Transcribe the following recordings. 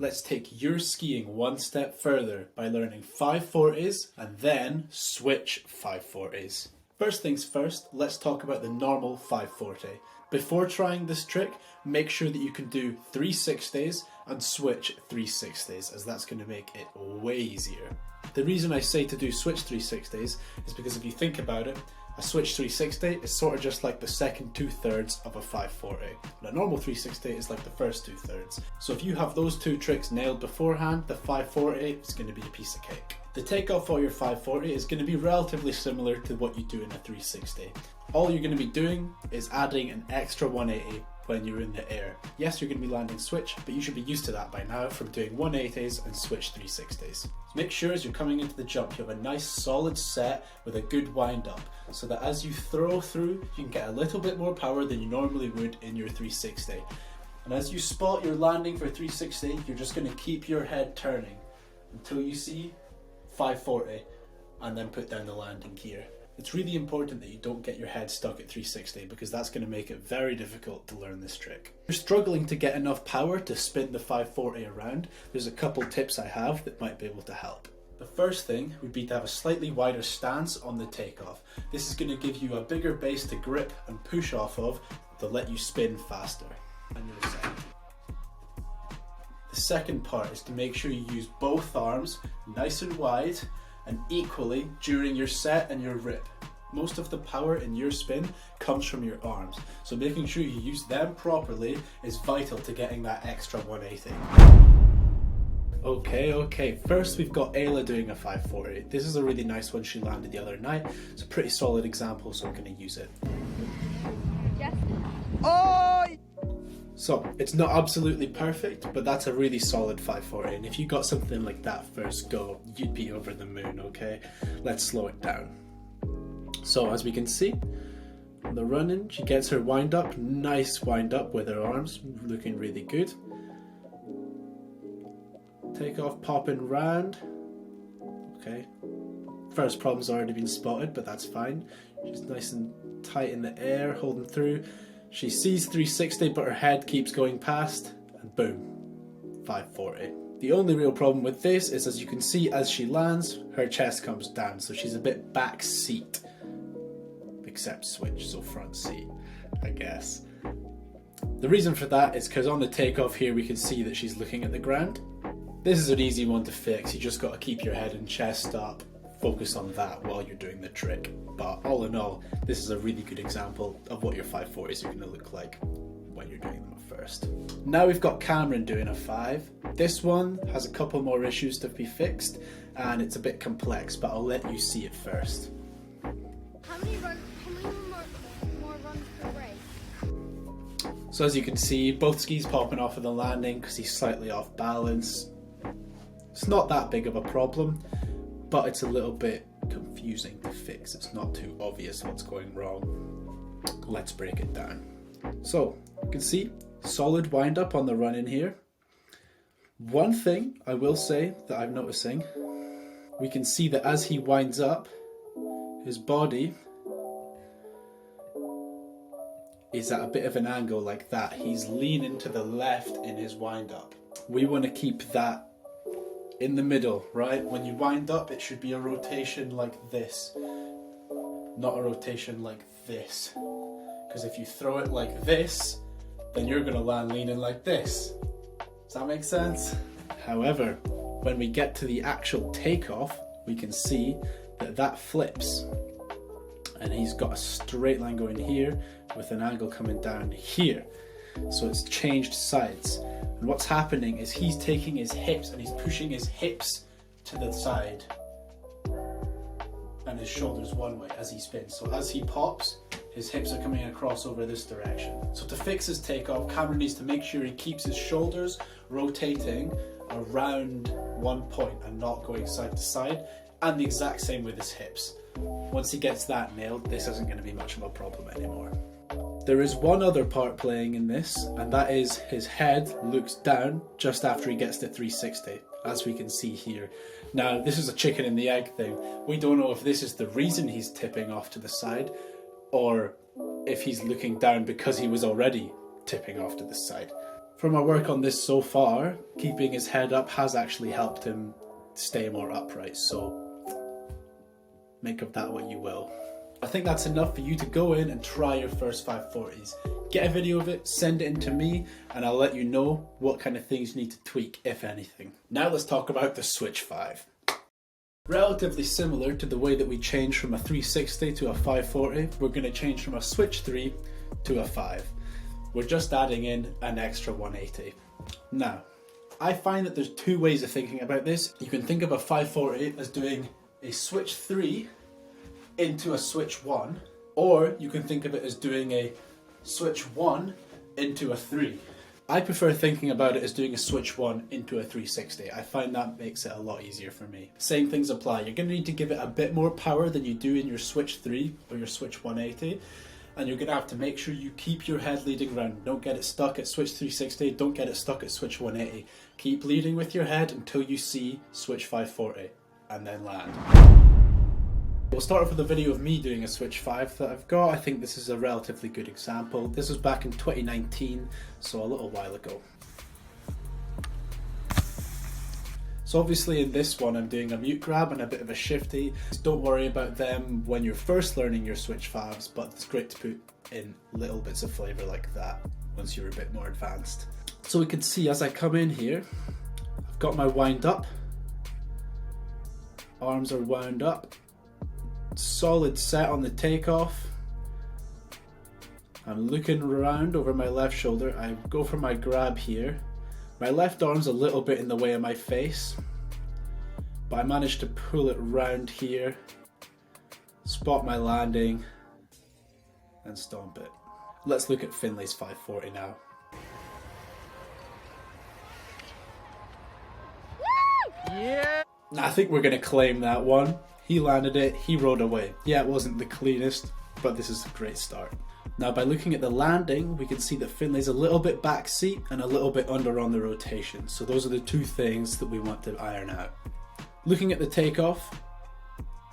Let's take your skiing one step further by learning 540s and then switch 540s. First things first, let's talk about the normal 540. Before trying this trick, make sure that you can do 360s and switch 360s, as that's going to make it way easier. The reason I say to do switch 360s is because if you think about it, a switch 360 is sort of just like the second 2/3 of a 540. And a normal 360 is like the first 2/3. So if you have those two tricks nailed beforehand, the 540 is going to be a piece of cake. The takeoff for your 540 is going to be relatively similar to what you do in a 360. All you're going to be doing is adding an extra 180 when you're in the air. Yes, you're going to be landing switch, but you should be used to that by now from doing 180s and switch 360s. So make sure as you're coming into the jump, you have a nice solid set with a good wind up, so that as you throw through, you can get a little bit more power than you normally would in your 360. And as you spot your landing for 360, you're just going to keep your head turning until you see 540 and then put down the landing gear. It's really important that you don't get your head stuck at 360 because that's going to make it very difficult to learn this trick. If you're struggling to get enough power to spin the 540 around, there's a couple tips I have that might be able to help. The first thing would be to have a slightly wider stance on the takeoff. This is going to give you a bigger base to grip and push off of to let you spin faster. And you're set. The second part is to make sure you use both arms nice and wide and equally during your set and your rip. Most of the power in your spin comes from your arms, so making sure you use them properly is vital to getting that extra 180. Okay, first we've got Ayla doing a 540. This is a really nice one she landed the other night. It's a pretty solid example, so I'm going to use it. Yes. Oh! So, it's not absolutely perfect, but that's a really solid 540, and if you got something like that first go, you'd be over the moon, okay? Let's slow it down. So, as we can see, on the run-in, she gets her wind up, nice wind up with her arms, looking really good. Take off, popping round. Okay. First problem's already been spotted, but that's fine. She's nice and tight in the air, holding through. She sees 360, but her head keeps going past, and boom, 540. The only real problem with this is, as you can see, as she lands, her chest comes down, so she's a bit back seat, except switch, so front seat, I guess. The reason for that is because on the takeoff here, we can see that she's looking at the ground. This is an easy one to fix. You just got to keep your head and chest up, focus on that while you're doing the trick. But all in all, this is a really good example of what your 540s are going to look like when you're doing them at first. Now we've got Cameron doing a 5. This one has a couple more issues to be fixed and it's a bit complex, but I'll let you see it first. How many more runs per race? So as you can see, both skis popping off of the landing because he's slightly off balance. It's not that big of a problem, but it's a little bit confusing to fix. It's not too obvious what's going wrong. Let's break it down. So you can see solid wind up on the run in here. One thing I will say that I'm noticing, we can see that as he winds up, his body is at a bit of an angle like that. He's leaning to the left in his wind up. We want to keep that in the middle, right? When you wind up, it should be a rotation like this, not a rotation like this. Because if you throw it like this, then you're going to land leaning like this. Does that make sense? However, when we get to the actual takeoff, we can see that that flips. And he's got a straight line going here with an angle coming down here. So it's changed sides. And what's happening is he's taking his hips and he's pushing his hips to the side and his shoulders one way as he spins. So as he pops, his hips are coming across over this direction. So to fix his takeoff, Cameron needs to make sure he keeps his shoulders rotating around one point and not going side to side, and the exact same with his hips. Once he gets that nailed, this isn't going to be much of a problem anymore. There is one other part playing in this, and that is his head looks down just after he gets to 360, as we can see here. Now, this is a chicken and the egg thing. We don't know if this is the reason he's tipping off to the side, or if he's looking down because he was already tipping off to the side. From our work on this so far, keeping his head up has actually helped him stay more upright, so make of that what you will. I think that's enough for you to go in and try your first 540s. Get a video of it, send it in to me, and I'll let you know what kind of things you need to tweak, if anything. Now let's talk about the Switch 5. Relatively similar to the way that we changed from a 360 to a 540, we're going to change from a Switch 3 to a 5. We're just adding in an extra 180. Now, I find that there's two ways of thinking about this. You can think of a 540 as doing a Switch 3 into a Switch 1, or you can think of it as doing a Switch 1 into a 3. I prefer thinking about it as doing a Switch 1 into a 360. I find that makes it a lot easier for me. Same things apply. You're going to need to give it a bit more power than you do in your Switch 3 or your Switch 180. And you're going to have to make sure you keep your head leading round. Don't get it stuck at Switch 360. Don't get it stuck at Switch 180. Keep leading with your head until you see Switch 540 and then land. We'll start off with a video of me doing a Switch 5 that I've got. I think this is a relatively good example. This was back in 2019, so a little while ago. So obviously in this one I'm doing a mute grab and a bit of a shifty. Don't worry about them when you're first learning your Switch 5s, but it's great to put in little bits of flavour like that once you're a bit more advanced. So we can see as I come in here, I've got my wind up. Arms are wound up. Solid set on the takeoff. I'm looking around over my left shoulder. I go for my grab here. My left arm's a little bit in the way of my face, but I managed to pull it round here, spot my landing, and stomp it. Let's look at Finlay's 540 now. Yeah. I think we're going to claim that one. He landed it, he rode away. Yeah, it wasn't the cleanest, but this is a great start. Now by looking at the landing, we can see that Finlay's a little bit backseat and a little bit under on the rotation. So those are the two things that we want to iron out. Looking at the takeoff,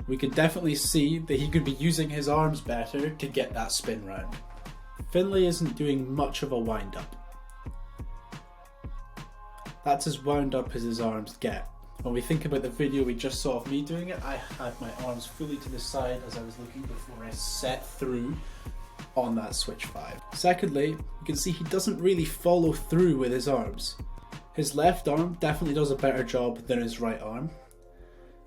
we can definitely see that he could be using his arms better to get that spin round. Finlay isn't doing much of a wind up. That's as wound up as his arms get. When we think about the video we just saw of me doing it, I had my arms fully to the side as I was looking before I set through on that Switch 5. Secondly, you can see he doesn't really follow through with his arms. His left arm definitely does a better job than his right arm.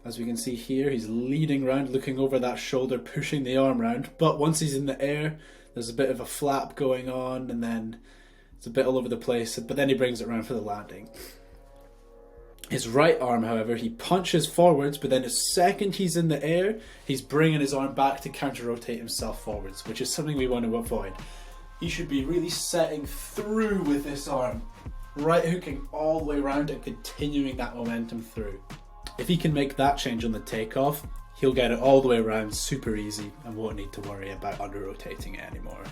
As we can see here, he's leading round, looking over that shoulder, pushing the arm round, but once he's in the air, there's a bit of a flap going on, and then it's a bit all over the place, but then he brings it around for the landing. His right arm, however, he punches forwards, but then the second he's in the air, he's bringing his arm back to counter-rotate himself forwards, which is something we want to avoid. He should be really setting through with this arm, right hooking all the way around and continuing that momentum through. If he can make that change on the takeoff, he'll get it all the way around super easy and won't need to worry about under-rotating it anymore.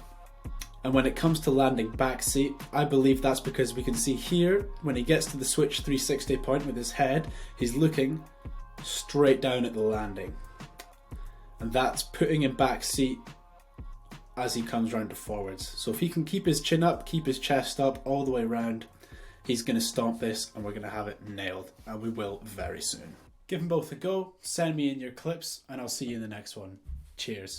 And when it comes to landing backseat, I believe that's because we can see here, when he gets to the Switch 360 point with his head, he's looking straight down at the landing. And that's putting him backseat as he comes round to forwards. So if he can keep his chin up, keep his chest up all the way around, he's going to stomp this and we're going to have it nailed. And we will very soon. Give them both a go, send me in your clips, and I'll see you in the next one. Cheers.